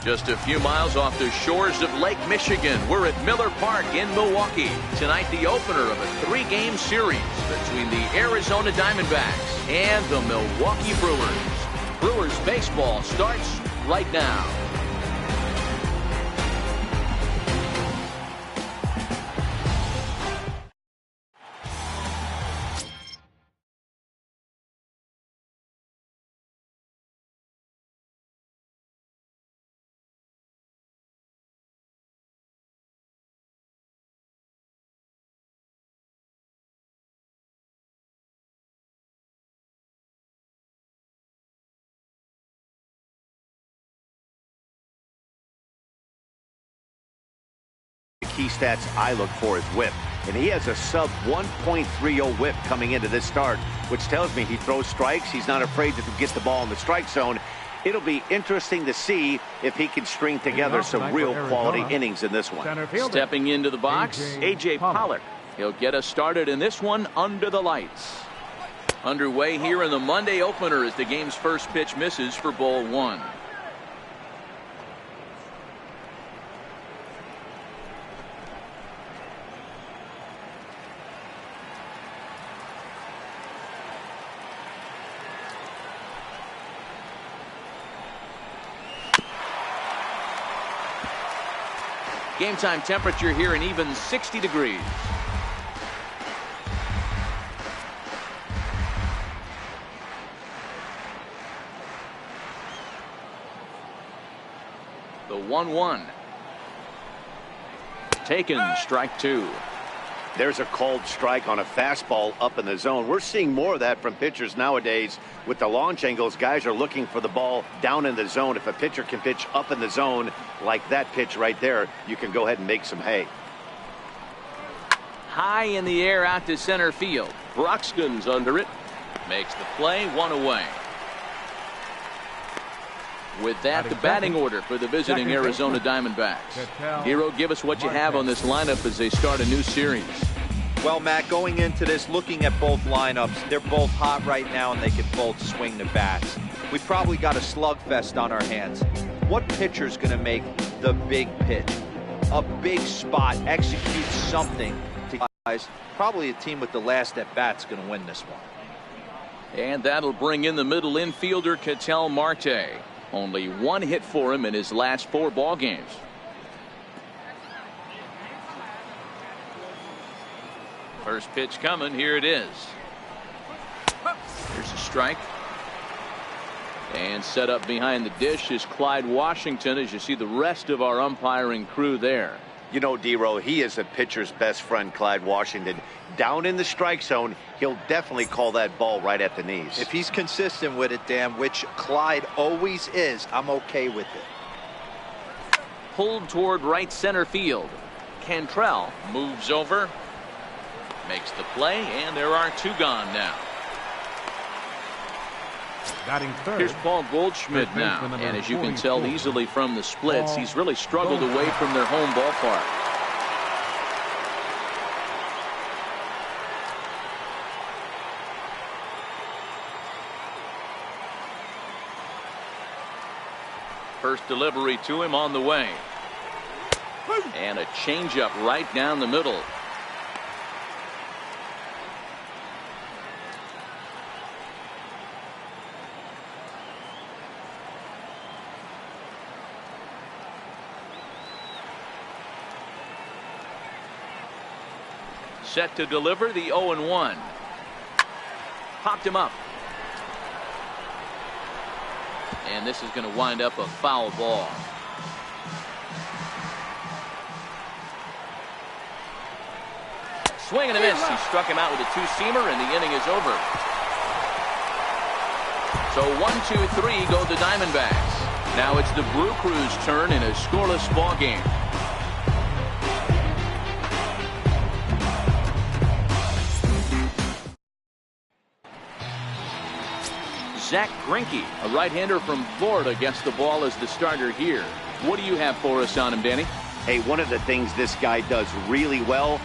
Just a few miles off the shores of Lake Michigan, we're at Miller Park in Milwaukee. Tonight, the opener of a 3-game series between the Arizona Diamondbacks and the Milwaukee Brewers. Brewers baseball starts right now. Key stats I look for is whip, and he has a sub 1.30 whip coming into this start, which tells me he throws strikes. He's not afraid to get the ball in the strike zone. It'll be interesting to see if he can string together some real quality innings in this one. Stepping into the box, A.J. Pollock. He'll get us started in this one under the lights. Underway here in the Monday opener as the game's first pitch misses for ball 1. Game time temperature here an even 60 degrees. The 1-1. Taken, strike 2. There's a called strike on a fastball up in the zone. We're seeing more of that from pitchers nowadays. With the launch angles, guys are looking for the ball down in the zone. If a pitcher can pitch up in the zone like that pitch right there, you can go ahead and make some hay. High in the air out to center field. Broxton's under it. Makes the play, 1 away. With that, the batting order for the visiting Arizona Diamondbacks. Hero, give us what you have on this lineup as they start a new series. Well, Matt, going into this, looking at both lineups, they're both hot right now and they can both swing the bats. We probably got a slugfest on our hands. What pitcher's going to make the big pitch? A big spot, execute something. Probably a team with the last at bat's going to win this one. And that'll bring in the middle infielder, Ketel Marte. Only 1 hit for him in his last 4 ball games. First pitch coming. Here it is. Here's a strike. And set up behind the dish is Clyde Washington, as you see the rest of our umpiring crew there. You know, D-Row, he is a pitcher's best friend, Clyde Washington. Down in the strike zone, he'll definitely call that ball right at the knees. If he's consistent with it, Dan, which Clyde always is, I'm okay with it. Pulled toward right center field. Cantrell moves over, makes the play, and there are 2 gone now. Here's Paul Goldschmidt now, and as you can tell easily from the splits, he's really struggled away from their home ballpark. First delivery to him on the way. And a changeup right down the middle. Set to deliver the 0-1. Popped him up. And this is going to wind up a foul ball. Swing and a miss. He struck him out with a 2-seamer, and the inning is over. So 1-2-3 go the Diamondbacks. Now it's the Brew Crew's turn in a scoreless ball game. Zach Greinke, a right-hander from Florida, gets the ball as the starter here. What do you have for us on him, Danny? Hey, one of the things this guy does really well,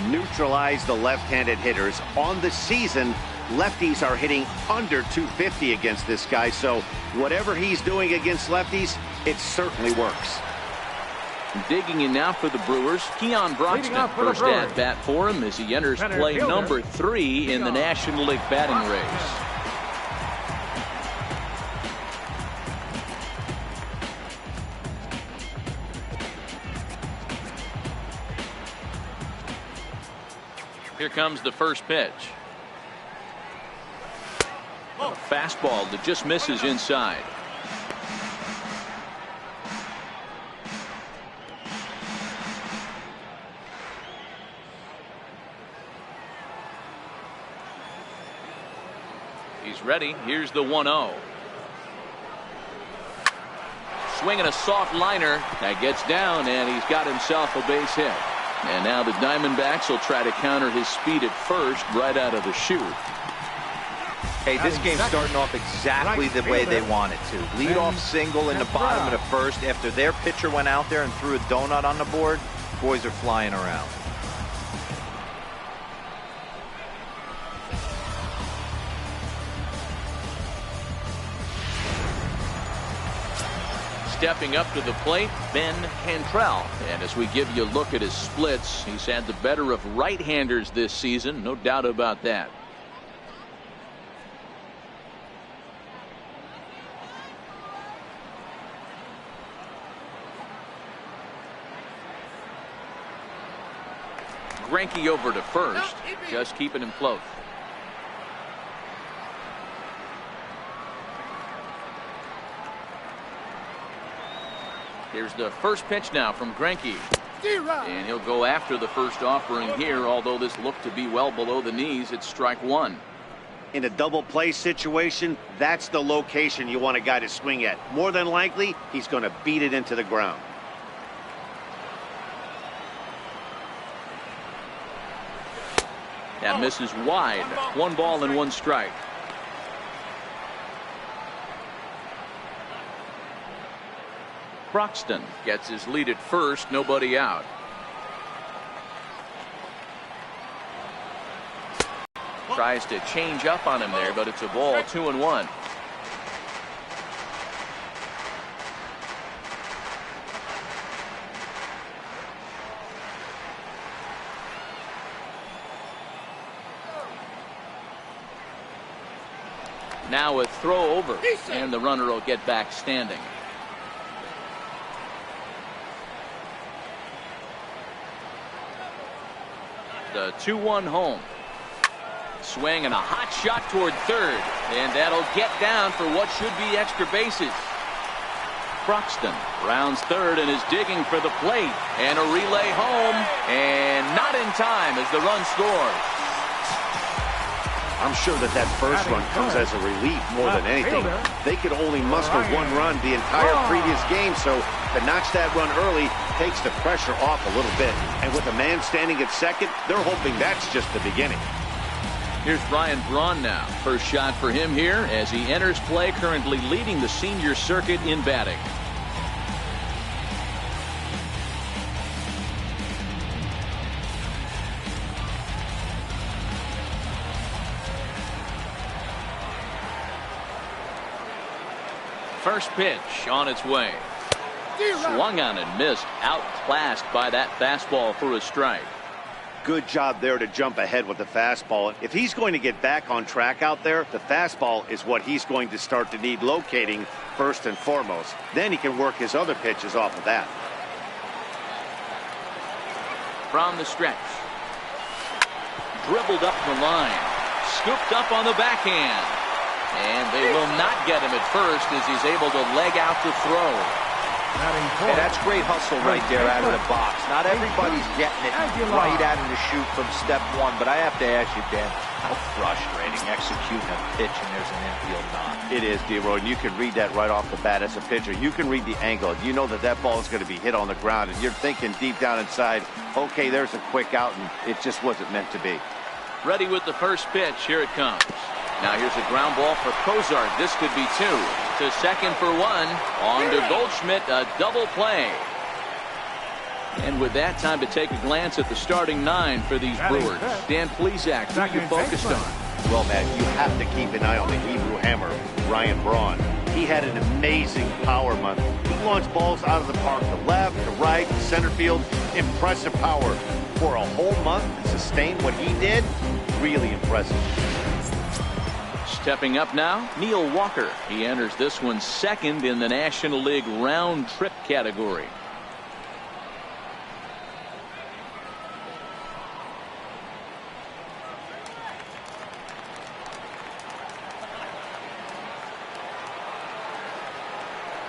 neutralize the left-handed hitters. On the season, lefties are hitting under 250 against this guy, so whatever he's doing against lefties, it certainly works. Digging in now for the Brewers, Keon Broxton, first at bat for him as he enters play number 3 in the National League batting race. Here comes the first pitch. A fastball that just misses inside. He's ready. Here's the 1-0. Swinging a soft liner that gets down, and he's got himself a base hit. And now the Diamondbacks will try to counter his speed at first right out of the chute. Hey, this game's starting off exactly the way they want it to. Lead off single in the bottom of the first. After their pitcher went out there and threw a donut on the board, boys are flying around. Stepping up to the plate, Ben Cantrell. And as we give you a look at his splits, he's had the better of right-handers this season, no doubt about that. Greinke over to first, just keeping him close. Here's the first pitch now from Greinke. And he'll go after the first offering here, although this looked to be well below the knees. It's strike one. In a double play situation, that's the location you want a guy to swing at. More than likely, he's going to beat it into the ground. That misses wide. 1 ball and 1 strike. Broxton gets his lead at first, nobody out. Tries to change up on him there, but it's a ball. 2-1. Now a throw over, and the runner will get back standing. The 2-1 home. Swing and a hot shot toward third, and that'll get down for what should be extra bases. Broxton rounds third and is digging for the plate, and a relay home, and not in time as the run scores. I'm sure that first run comes as a relief more than anything. They could only muster 1 run the entire previous game, so to notch that run early takes the pressure off a little bit. And with a man standing at second, they're hoping that's just the beginning. Here's Ryan Braun now. First shot for him here as he enters play, currently leading the senior circuit in batting. First pitch on its way. Swung on and missed. Outclassed by that fastball for a strike. Good job there to jump ahead with the fastball. If he's going to get back on track out there, the fastball is what he's going to start to need locating first and foremost. Then he can work his other pitches off of that. From the stretch. Dribbled up the line. Scooped up on the backhand. And they will not get him at first as he's able to leg out the throw. Hey, that's great hustle right there out of the box. Not everybody's getting it right out of the chute from step 1, but I have to ask you, Dan, how frustrating executing a pitch and there's an infield knock. It is, D-Roy, and you can read that right off the bat as a pitcher. You can read the angle. You know that ball is going to be hit on the ground, and you're thinking deep down inside, okay, there's a quick out, and it just wasn't meant to be. Ready with the first pitch. Here it comes. Now here's a ground ball for Cozart. This could be 2. To second for 1. On to Goldschmidt. A double play. And with that, time to take a glance at the starting 9 for these Brewers. Dan Plesac, who you focused on? Well, Matt, you have to keep an eye on the Hebrew Hammer, Ryan Braun. He had an amazing power month. He launched balls out of the park to left, to right, to center field. Impressive power. For a whole month to sustain what he did, really impressive. Stepping up now, Neil Walker. He enters this one second in the National League round trip category.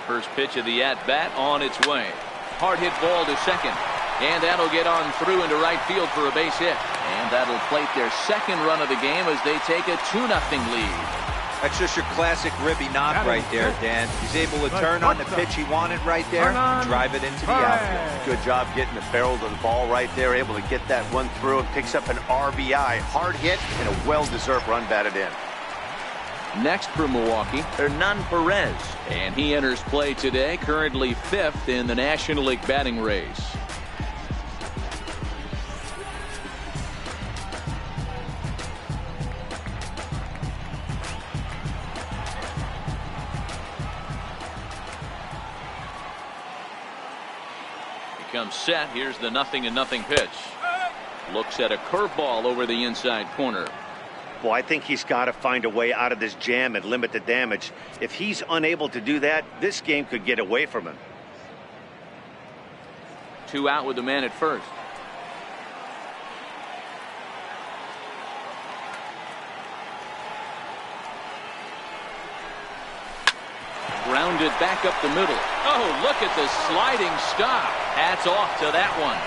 First pitch of the at-bat on its way. Hard hit ball to second. And that'll get on through into right field for a base hit. And that'll plate their second run of the game as they take a 2-0 lead. That's just your classic Ribby knock right there, Dan. He's able to turn on the pitch he wanted right there and drive it into the outfield. Good job getting the barrel to the ball right there, able to get that one through and picks up an RBI. Hard hit and a well-deserved run batted in. Next for Milwaukee, Hernan Perez. And he enters play today, currently 5th in the National League batting race. Comes set. Here's the 0-0 pitch. Looks at a curveball over the inside corner. Well, I think he's got to find a way out of this jam and limit the damage. If he's unable to do that, this game could get away from him. 2 out with the man at first. Grounded back up the middle. Oh, look at the sliding stop. Hats off to that one.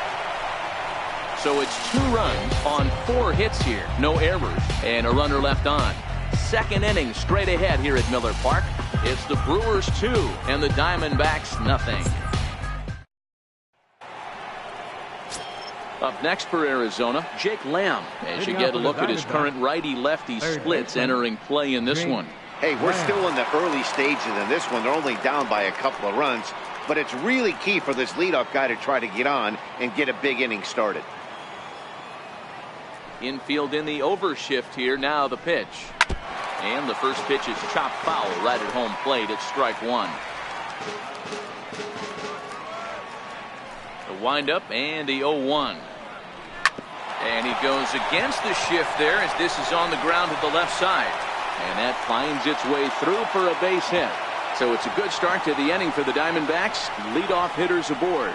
So it's 2 runs on 4 hits here. No errors and a runner left on. Second inning straight ahead here at Miller Park. It's the Brewers 2 and the Diamondbacks nothing. Up next for Arizona, Jake Lamb. As you get a look at his current righty-lefty splits entering play in this one. Hey, we're still in the early stages in this one. They're only down by a couple of runs, but it's really key for this leadoff guy to try to get on and get a big inning started. Infield in the overshift here. Now the pitch. And the first pitch is chopped foul right at home plate. It's strike 1. The windup and the 0-1. And he goes against the shift there as this is on the ground to the left side. And that finds its way through for a base hit. So it's a good start to the inning for the Diamondbacks. Leadoff hitters aboard.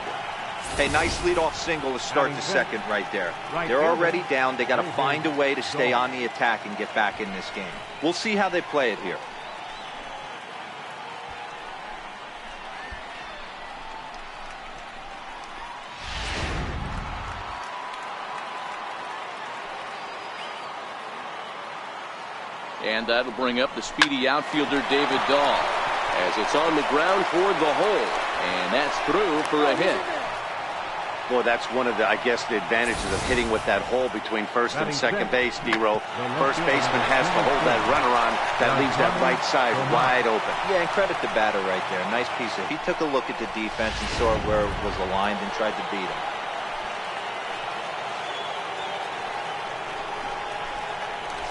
Hey, nice leadoff single to start the second right there. They're already down. They got to find a way to stay on the attack and get back in this game. We'll see how they play it here. And that'll bring up the speedy outfielder David Dahl as it's on the ground toward the hole. And that's through for a hit. Boy, that's one of the, I guess, the advantages of hitting with that hole between first and second base, D-Row. First baseman has to hold that runner on. That leaves that right side wide open. Yeah, and credit the batter right there. Nice piece of it. He took a look at the defense and saw where it was aligned and tried to beat him.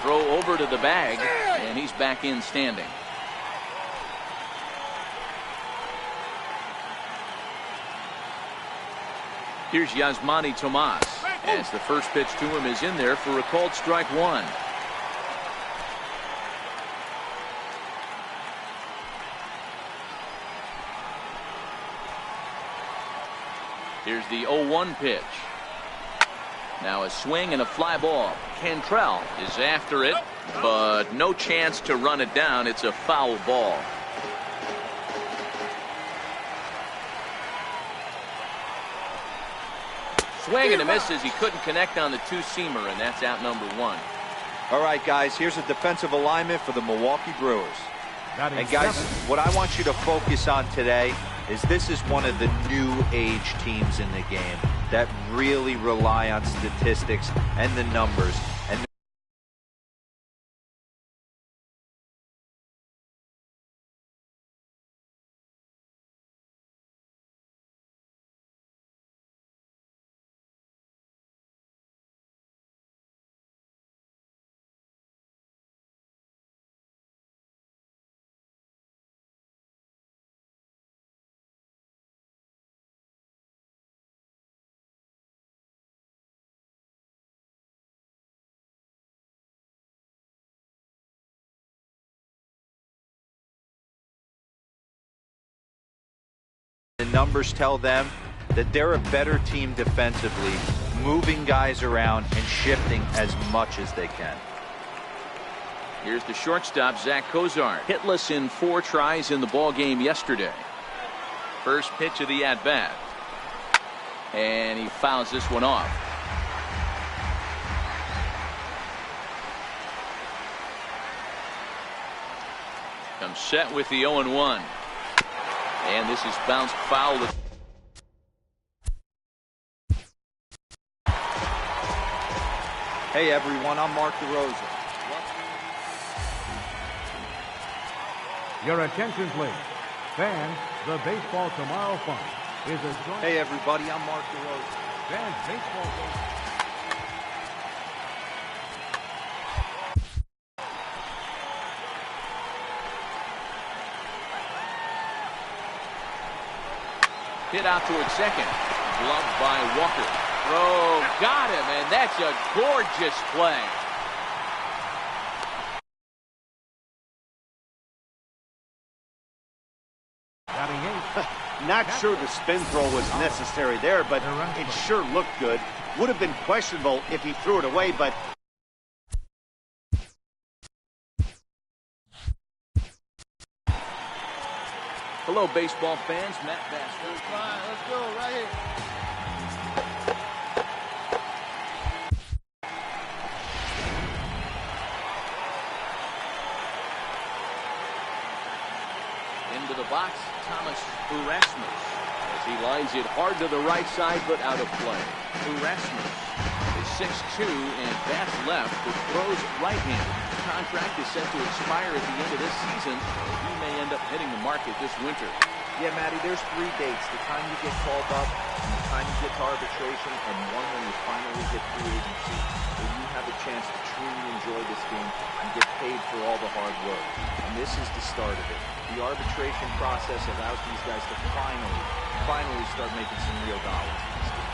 Throw over to the bag, and he's back in standing. Here's Yasmani Tomas as the first pitch to him is in there for a called strike 1. Here's the 0-1 pitch. Now a swing and a fly ball. Cantrell is after it, but no chance to run it down. It's a foul ball. Swing and a miss as he couldn't connect on the two-seamer, and that's out number 1. All right, guys, here's a defensive alignment for the Milwaukee Brewers. And guys, what I want you to focus on today is this is one of the new age teams in the game that really rely on statistics and the numbers. And The numbers tell them that they're a better team defensively, moving guys around and shifting as much as they can. Here's the shortstop, Zach Cozart, hitless in 4 tries in the ball game yesterday. First pitch of the at-bat, and he fouls this one off. Comes set with the 0-1, and this is bounced foul. Hey everyone, I'm Mark DeRosa. Your attention, please. Fans, the Baseball Tomorrow Fund is a joint... Hey everybody, I'm Mark DeRosa. Fans, baseball... Hit out toward second. Gloved by Walker. Throw, got him, and that's a gorgeous play. Not sure the spin throw was necessary there, but it sure looked good. Would have been questionable if he threw it away, but... Hello, baseball fans. Matt Bass. Let's go right here. Into the box, Thomas Erasmus, as he lines it hard to the right side, but out of play. Erasmus is 6'2", and bats left, but throws right-handed. His contract is set to expire at the end of this season, and he may end up hitting the market this winter. Yeah, Matty, there's 3 dates. The time you get called up, and the time you get to arbitration, and one when you finally hit free agency, where you have a chance to truly enjoy this game and get paid for all the hard work. And this is the start of it. The arbitration process allows these guys to finally start making some real dollars in this game.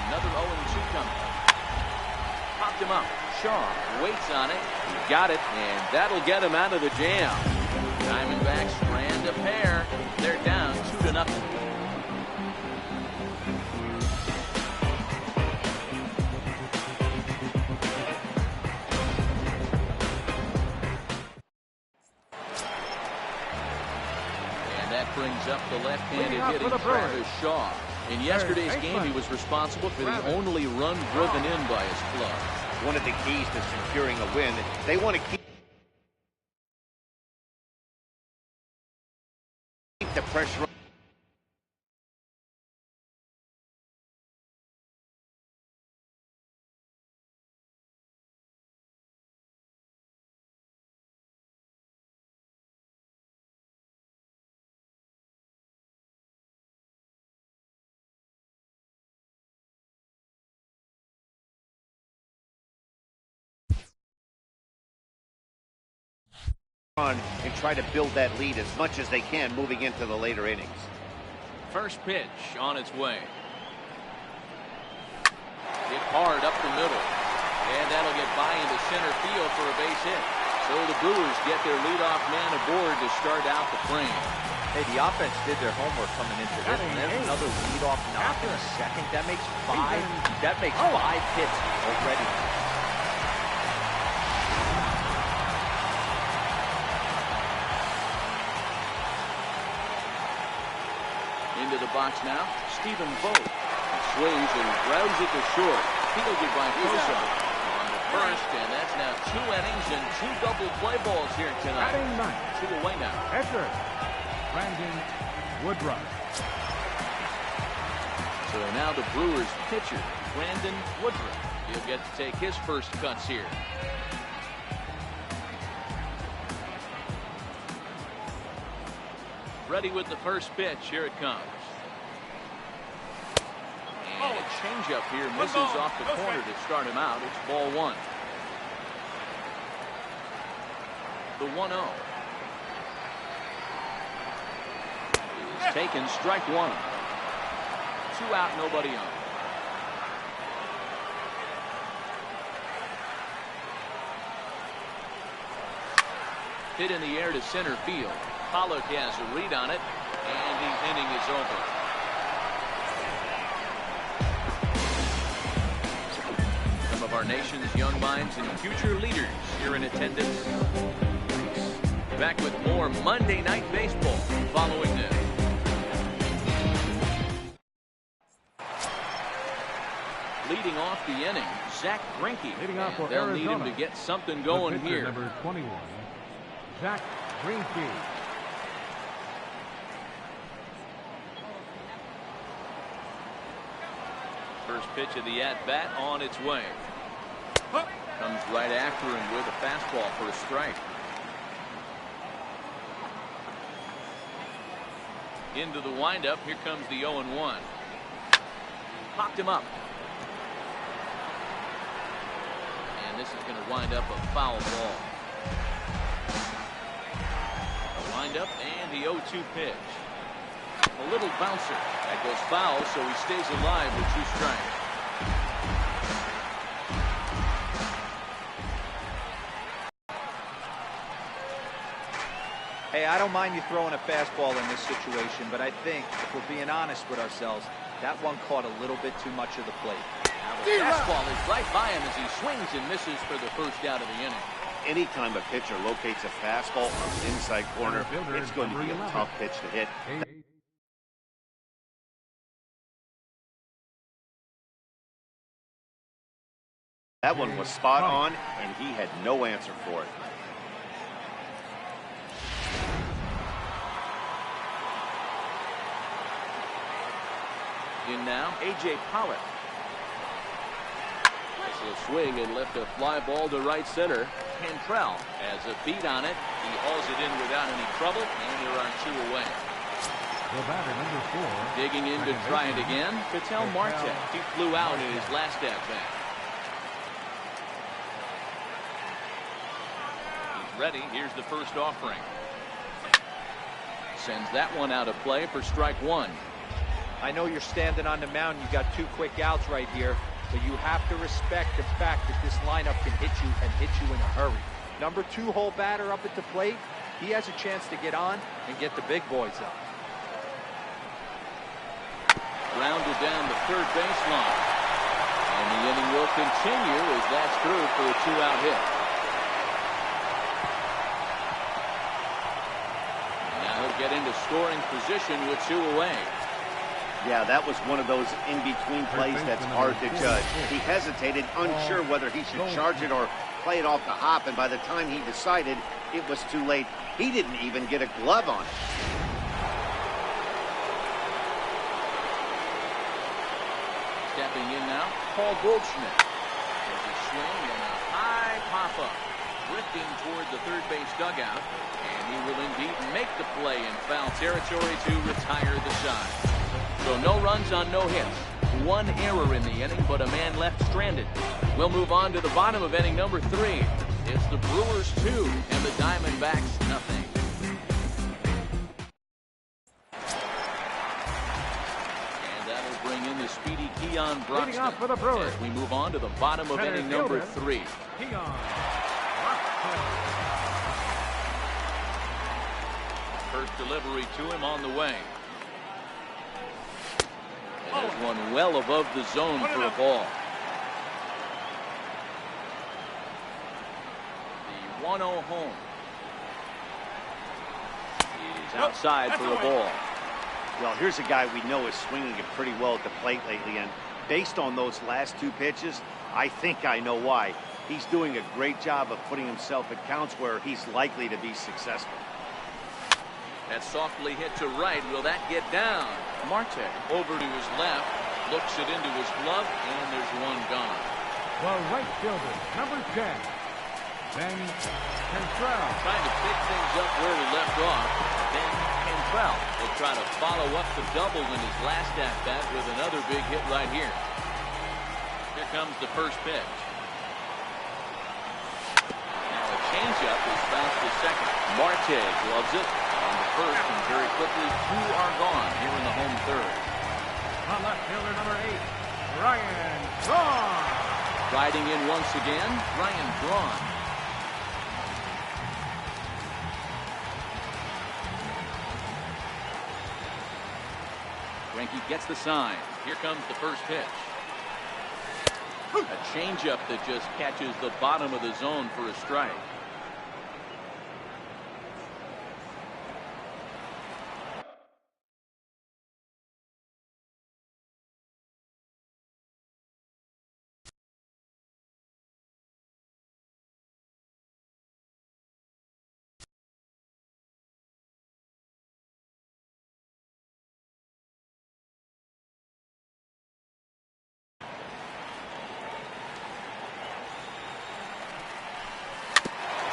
Another 0-2 coming. Popped him up. Shaw waits on it. He got it, and that'll get him out of the jam. Diamondbacks strand a pair. They're down 2-0. Brings up the left-handed hitting Travis Shaw. In yesterday's game, he was responsible for the only run driven in by his club. One of the keys to securing a win, they want to keep the pressure on. And try to build that lead as much as they can moving into the later innings. First pitch on its way. Hit hard up the middle, and that'll get by into center field for a base hit. So the Brewers get their leadoff man aboard to start out the frame. Hey, the offense did their homework coming into this, and there's another leadoff knock in a second. That makes 5 hits already. Into the box now, Stephen Vogt. He swings and grounds it to short. Fielded by Cozart on the first, and that's now 2 innings and 2 double play balls here tonight. 2 away now. Edgar. Brandon Woodruff. So now the Brewers pitcher, Brandon Woodruff. He'll get to take his first cuts here. Ready with the first pitch. Here it comes. And a changeup here misses off the corner to start him out. It's ball 1. The 1-0 is taken. Strike 1. 2 out, nobody on. Hit in the air to center field. Pollock has a read on it, and he's inning is over. Some of our nation's young minds and future leaders here in attendance. Back with more Monday Night Baseball following this. Leading off the inning, Zach Greinke. They'll need him to get something going here. Number 21, Zach Greinke. First pitch of the at-bat on its way. Comes right after him with a fastball for a strike. Into the windup. Here comes the 0-1. Popped him up. And this is going to wind up a foul ball. A windup and the 0-2 pitch. A little bouncer. That goes foul, so he stays alive with 2 strikes. Hey, I don't mind you throwing a fastball in this situation, but I think, if we're being honest with ourselves, that one caught a little bit too much of the plate. Now the fastball is right by him as he swings and misses for the first out of the inning. Anytime a pitcher locates a fastball on the inside corner, it's going to be a tough pitch to hit. That one was spot on, and he had no answer for it. In now, A.J. Pollock. This will swing and lift a fly ball to right center. Cantrell has a beat on it. He hauls it in without any trouble, and there are 2 away. The batter, number 4. Digging in to try it again, Ketel Marte. He flew out in his last at-bat. He's ready. Here's the first offering. Sends that one out of play for strike 1. I know you're standing on the mound. You got 2 quick outs right here, but you have to respect the fact that this lineup can hit you and hit you in a hurry. Number 2-hole batter up at the plate. He has a chance to get on and get the big boys up. Grounded down the third baseline. And the inning will continue as that's through for a 2-out hit. Now he'll get into scoring position with 2 away. Yeah, that was one of those in-between plays that's hard to judge. He hesitated, unsure whether he should charge it or play it off the hop, and by the time he decided, it was too late. He didn't even get a glove on it. Stepping in now, Paul Goldschmidt. There's a swing and a high pop-up. Drifting toward the third base dugout, and he will indeed make the play in foul territory to retire the side. So no runs on no hits. 1 error in the inning, but a man left stranded. We'll move on to the bottom of inning number 3. It's the Brewers 2 and the Diamondbacks nothing. And that'll bring in the speedy Keon Broxton. Leading off for the Brewers. As we move on to the bottom of inning number 3. Keon. First delivery to him on the way. And there's one well above the zone for a ball. The 1-0 home. He's outside for a ball. Well, here's a guy we know is swinging it pretty well at the plate lately, and based on those last 2 pitches, I think I know why. He's doing a great job of putting himself at counts where he's likely to be successful. That's softly hit to right. Will that get down? Marte over to his left, looks it into his glove, and there's one gone. The right fielder, number 10, Ben Cantrell. Trying to pick things up where we left off. Ben Cantrell will try to follow up the double in his last at-bat with another big hit right here. Here comes the first pitch. Now a changeup is bounced to second. Marte gloves it on the first, and very quickly 2 are gone here in the home third. The left fielder, number 8, Ryan Braun. Riding in once again, Ryan Braun. He gets the sign. Here comes the first pitch. A changeup that just catches the bottom of the zone for a strike.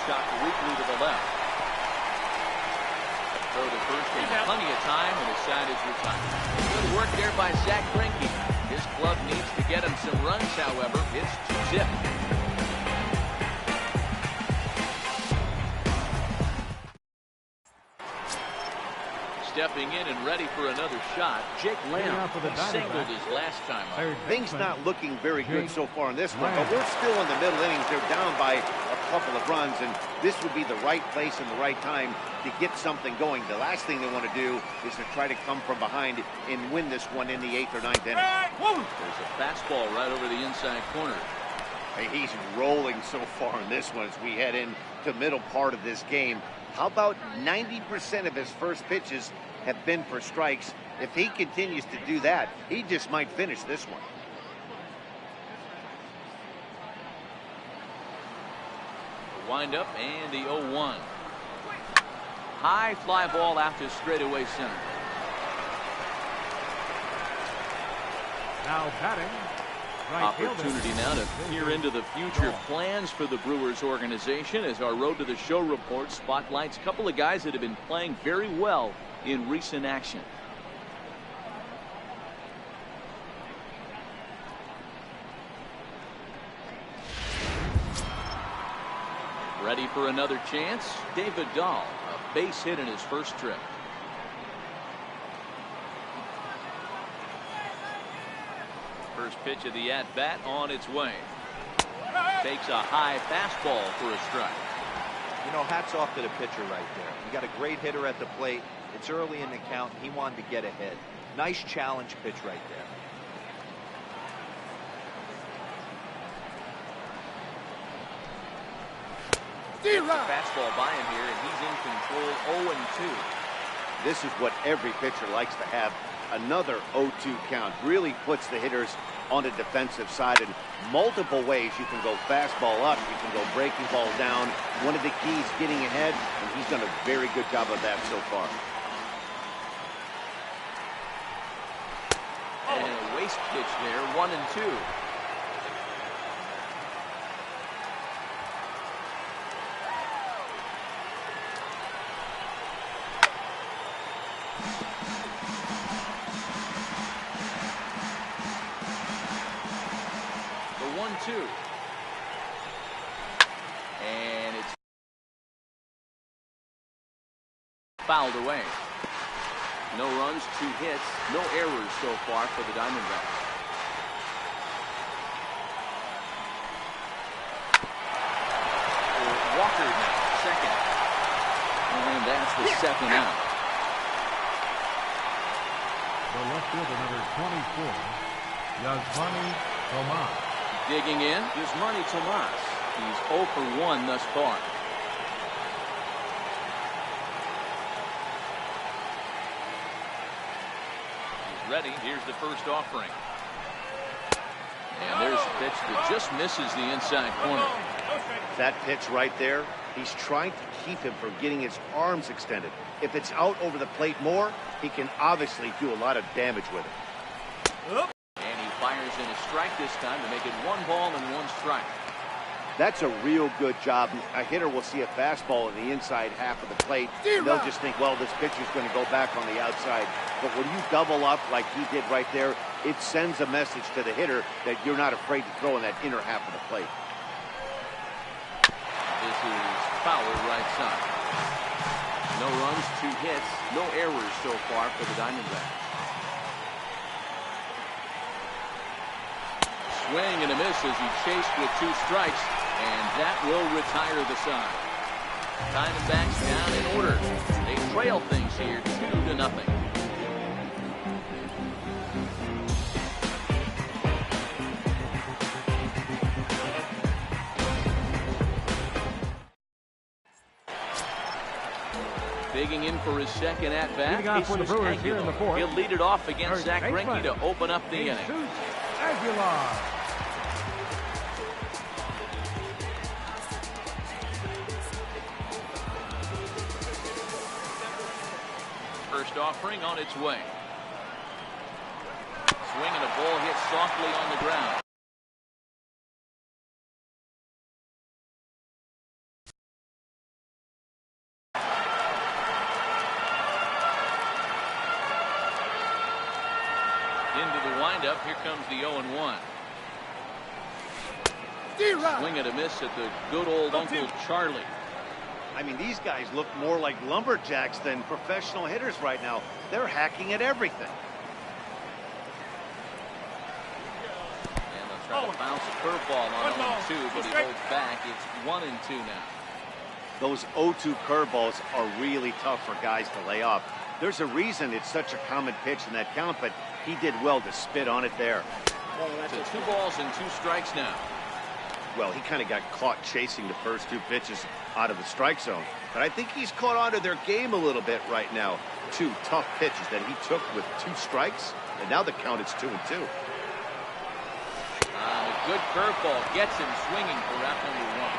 Shot weakly to the left. Throw to first and plenty of time, and his side is retired. Good work there by Zach Greinke. His club needs to get him some runs, however. It's 2-zip. Stepping in and ready for another shot, Jake Lamb singled his last time up. Things not looking very good so far in this one, but we're still in the middle innings. They're down by a couple of runs, and this would be the right place and the right time to get something going. The last thing they want to do is to try to come from behind and win this one in the 8th or 9th inning. There's a fastball right over the inside corner. Hey, he's rolling so far in this one as we head into middle part of this game. How about 90% of his first pitches have been for strikes? If he continues to do that, he just might finish this one. The windup and the 0-1. High fly ball out to straightaway center. Now batting. Opportunity now to peer into the future plans for the Brewers organization as our Road to the Show report spotlights a couple of guys that have been playing very well in recent action. Ready for another chance? David Dahl, a base hit in his first trip. First pitch of the at-bat on its way. Takes a high fastball for a strike. You know, hats off to the pitcher right there. You got a great hitter at the plate. It's early in the count. He wanted to get ahead. Nice challenge pitch right there. Gets a fastball by him here, and he's in control. 0-2. This is what every pitcher likes to have. Another 0-2 count really puts the hitters on the defensive side in multiple ways. You can go fastball up, you can go breaking ball down. One of the keys, getting ahead, and he's done a very good job of that so far. And a waste pitch there, 1-2. And it's fouled away. No runs, 2 hits, no errors so far for the Diamondbacks. Walker now, second. And that's the second out. The left fielder, number 24, Yasmani Tomas. Digging in, Yasmani Tomas. He's 0 for 1 thus far. He's ready. Here's the first offering. And there's a pitch that just misses the inside corner. That pitch right there, he's trying to keep him from getting his arms extended. If it's out over the plate more, he can obviously do a lot of damage with it. And he fires in a strike this time to make it 1 ball and 1 strike. That's a real good job. A hitter will see a fastball in the inside half of the plate, and they'll just think, well, this pitcher's going to go back on the outside. But when you double up like he did right there, it sends a message to the hitter that you're not afraid to throw in that inner half of the plate. This is Fowler, right side. No runs, 2 hits, no errors so far for the Diamondbacks. Swing and a miss as he chased with 2 strikes, and that will retire the side. Diamondbacks down in order. They trail things here 2-0. Digging in for his second at-bat. Leading off for the Brewers here in the fourth. He'll lead it off against Third Zach baseman, Greinke to open up the inning. Aguilar. First offering on its way. Swing and a ball hit softly on the ground. Into the windup. Here comes the 0-1. Swing and a miss at the good old Uncle Charlie. I mean, these guys look more like lumberjacks than professional hitters right now. They're hacking at everything. And they'll try to bounce a curveball on 0-2, but he holds back. It's 1-2 now. Those 0-2 curveballs are really tough for guys to lay off. There's a reason it's such a common pitch in that count, but he did well to spit on it there. So 2 balls and 2 strikes now. Well, he kind of got caught chasing the first 2 pitches out of the strike zone. But I think he's caught on to their game a little bit right now. 2 tough pitches that he took with 2 strikes, and now the count is 2-2. A good curveball gets him swinging for route number 1.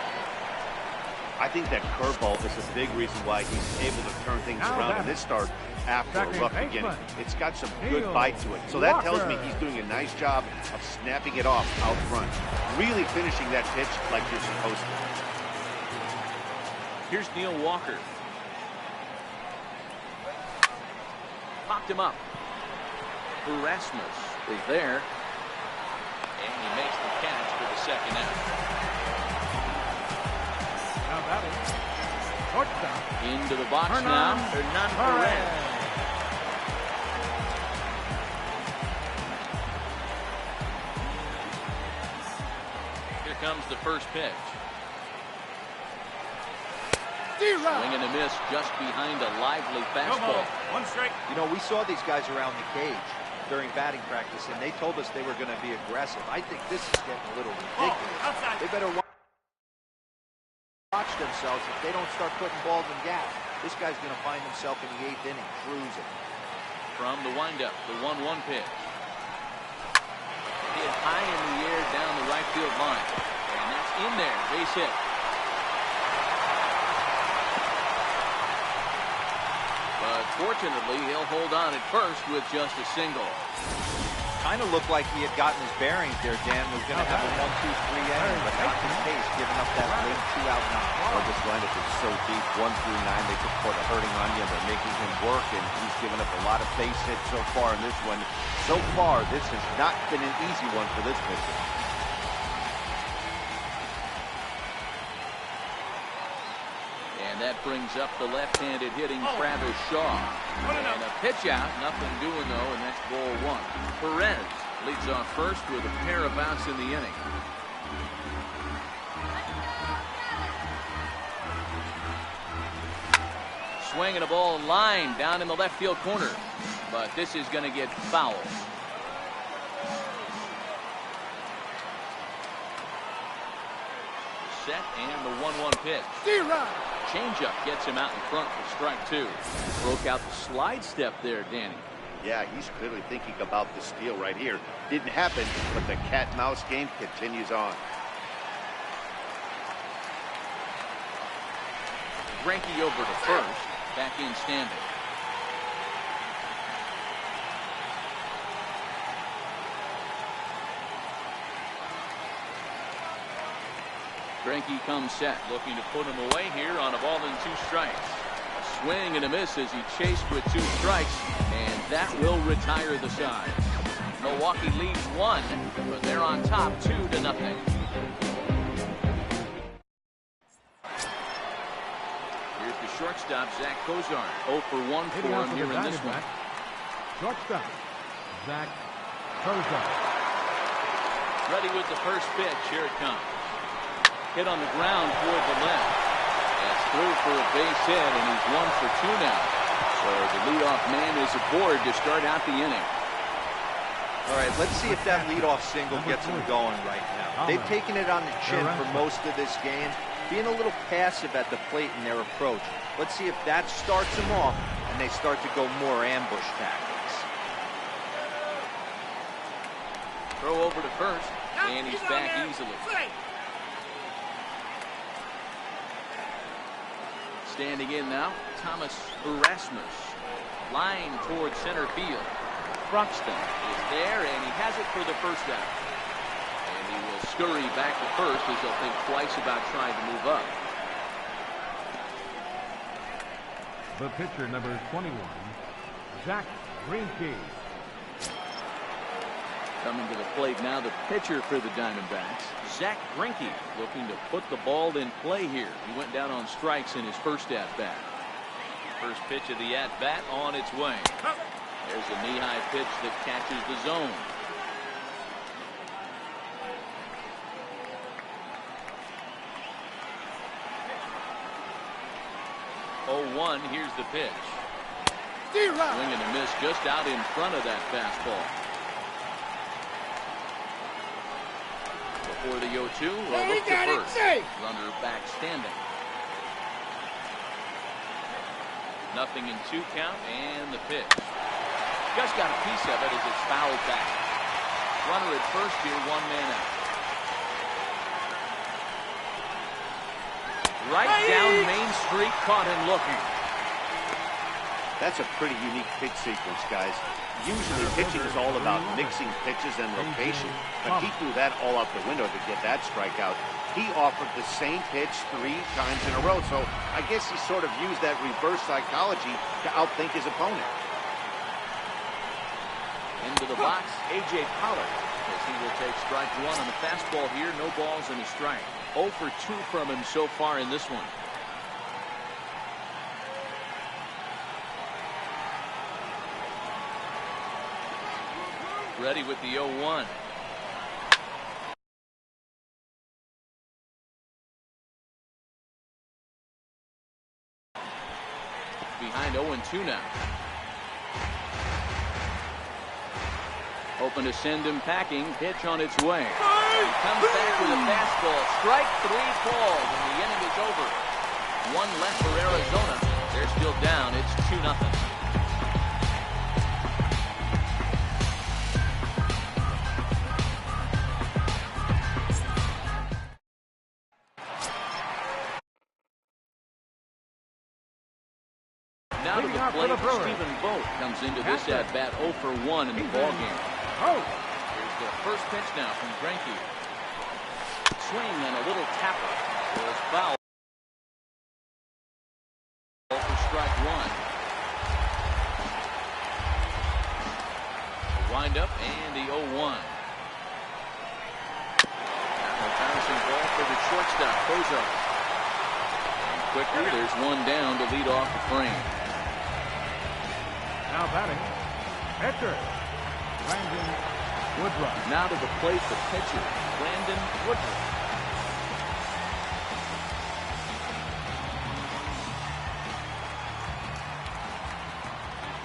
I think that curveball is a big reason why he's able to turn things around in this start after a rough beginning. It's got some good bite to it. So that tells me he's doing a nice job of snapping it off out front. Really finishing that pitch like you're supposed to. Here's Neil Walker. Popped him up. Erasmus is there. And he makes the catch for the second out. Into the box now. Hernan Perez. Here comes the first pitch. Swing and a miss just behind a lively fastball. 1 strike. You know, we saw these guys around the cage during batting practice, and they told us they were going to be aggressive. I think this is getting a little ridiculous. They better watch themselves if they don't start putting balls in gaps. This guy's going to find himself in the 8th inning cruising. From the windup, the 1-1 pitch. Hit high in the air down the right field line. And that's in there. Base hit. But fortunately, he'll hold on at first with just a single. Kind of looked like he had gotten his bearings there, Dan. Was going to have a 1-2-3 inning, but not the case, giving up that late 2-out knock. Well, this lineup is so deep, 1 through 9. They took quite a hurting on you. They're making him work, and he's given up a lot of base hits so far in this one. So far, this has not been an easy one for this pitcher. And that brings up the left-handed hitting Travis Shaw. And a pitch out, nothing doing though, and that's ball 1. Perez leads off first with a pair of outs in the inning. Swing and a ball line down in the left field corner, but this is going to get foul. Set and the 1-1 pitch. Changeup gets him out in front for strike 2. Broke out the slide step there, Danny. Yeah, he's clearly thinking about the steal right here. Didn't happen, but the cat-mouse game continues on. Greinke over to first. Back in standing. Greinke comes set, looking to put him away here on a ball and 2 strikes. A swing and a miss as he chased with 2 strikes, and that will retire the side. Milwaukee leads 1, but they're on top 2-0. Here's the shortstop, Zach Kozar. 0 for 1 for him here in this one. Shortstop, Zach Kozar. Ready with the first pitch. Here it comes. Hit on the ground toward the left. That's through for a base hit, and he's 1 for 2 now. So the leadoff man is aboard to start out the inning. All right, let's see if that leadoff single gets him going right now. They've taken it on the chin for most of this game. being a little passive at the plate in their approach. Let's see if that starts them off and they start to go more ambush tactics. Throw over to first, and he's back easily. Standing in now, Thomas Erasmus. Line towards center field. Bruxton is there, and he has it for the first out. And he will scurry back to first as he'll think twice about trying to move up. The pitcher, number 21, Zach Greinke. Coming to the plate now, the pitcher for the Diamondbacks, Zach Greinke, looking to put the ball in play here. He went down on strikes in his first at-bat. First pitch of the at-bat on its way. There's a knee-high pitch that catches the zone. Oh, 1, here's the pitch. Swing and a miss just out in front of that fastball. Before the 0-2, look to first. Runner back standing. Nothing in 2 count, and the pitch. Just got a piece of it as it's fouled back. Runner at first here, 1 man out. Right down Main Street, caught him looking. That's a pretty unique pitch sequence, guys. Usually pitching is all about mixing pitches and location, but he threw that all out the window to get that strikeout. He offered the same pitch 3 times in a row, so I guess he sort of used that reverse psychology to outthink his opponent. Into the box, A.J. Pollard, as he will take strike 1 on the fastball here. No balls and a strike. 0 for 2 from him so far in this one. Ready with the 0-1. Behind 0-2 now. Hoping to send him packing. Pitch on its way. He comes back with a fastball. Strike 3 called, and the inning is over. 1 left for Arizona. They're still down. It's 2-0. Now to the plate, Stephen Vogt comes into this at-bat 0 for 1 in the ballgame. Here's the first pitch now from Greinke. Swing and a little tapper. Goes foul. For strike 1. The wind-up and the 0-1. A bouncing ball for the shortstop, Bozo. And quickly, there's 1 down to lead off the frame. Now batting, pitcher, Brandon Woodruff. Now to the plate, the pitcher, Brandon Woodruff.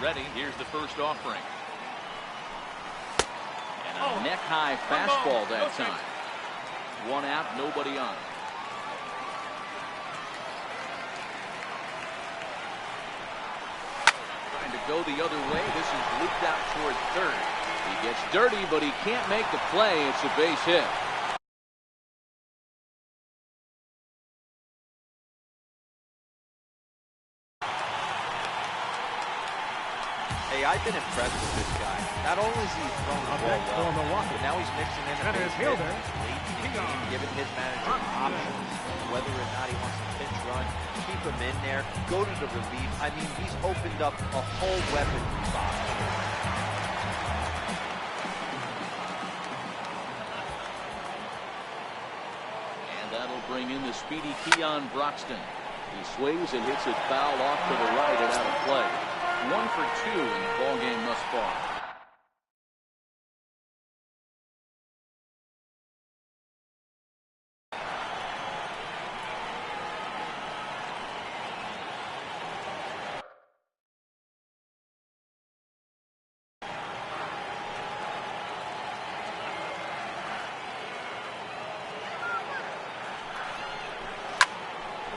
Ready, here's the first offering. And a neck-high fastball that time. 1 out, nobody on. To go the other way. This is looped out toward third. He gets dirty, but he can't make the play. It's a base hit. Hey, I've been impressed with this guy. Not only is he throwing the ball well, Milwaukee, but now he's mixing in a base hit late in the game, giving his manager options, whether or not he wants to pinch run, keep him in there, go to the relief. I mean, he's opened up a whole weaponry box. And that'll bring in the speedy Keon Broxton. He swings and hits it foul off to the right and out of play. 1 for 2 in the ballgame thus far.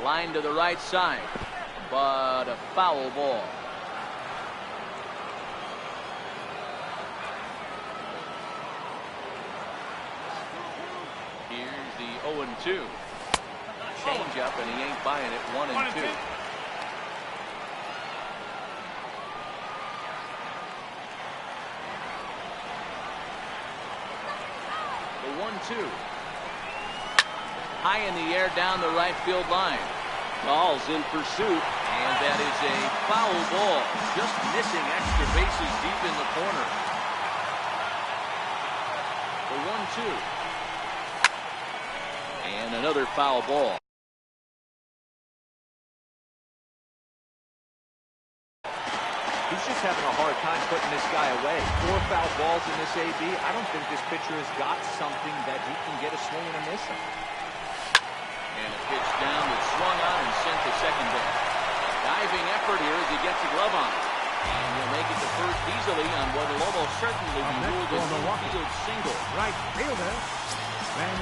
Line to the right side, but a foul ball. Here's the 0-2. Change up, and he ain't buying it. 1-2. The 1-2. High in the air down the right field line. Ball's in pursuit, and that is a foul ball. Just missing extra bases deep in the corner. The 1-2. And another foul ball. He's just having a hard time putting this guy away. 4 foul balls in this AB. I don't think this pitcher has got something that he can get a swing and a miss on. And a pitch down that's swung on and sent to second base. Diving effort here as he gets a glove on it. And he'll make it to first easily on what will almost certainly be ruled as an infield single. Right fielder, Ben.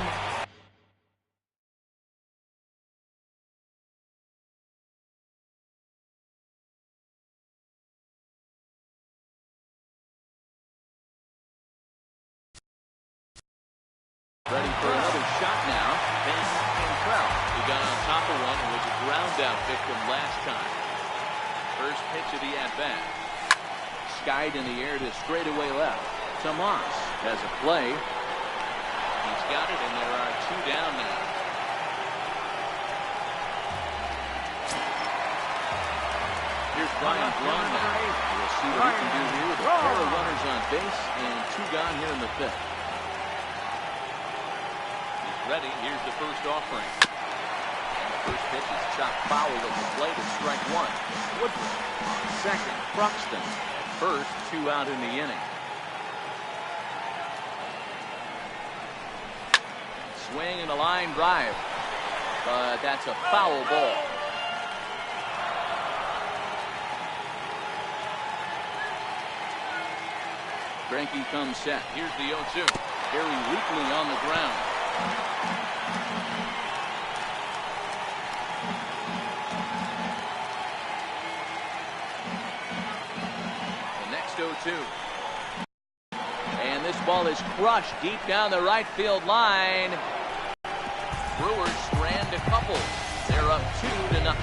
Ready for another shot now. Ben Cantrell. He got on top of one and was a ground out victim last time. First pitch of the at-bat. Skied in the air to straightaway left. Tomas has a play. He's got it, and there are 2 down now. Here's Brian Blum now. We'll see what he can do here with a pair of runners on base and 2 gone here in the 5th. Ready. Here's the first offering. And the first pitch is chopped foul at the plate at strike 1. Woodruff. Second, Cruxton. First, 2 out in the inning. Swing and a line drive. But that's a foul ball. Greinke comes set. Here's the 0-2. Very weakly on the ground. The next 0-2. And this ball is crushed deep down the right field line. Brewers strand a couple. They're up 2-0.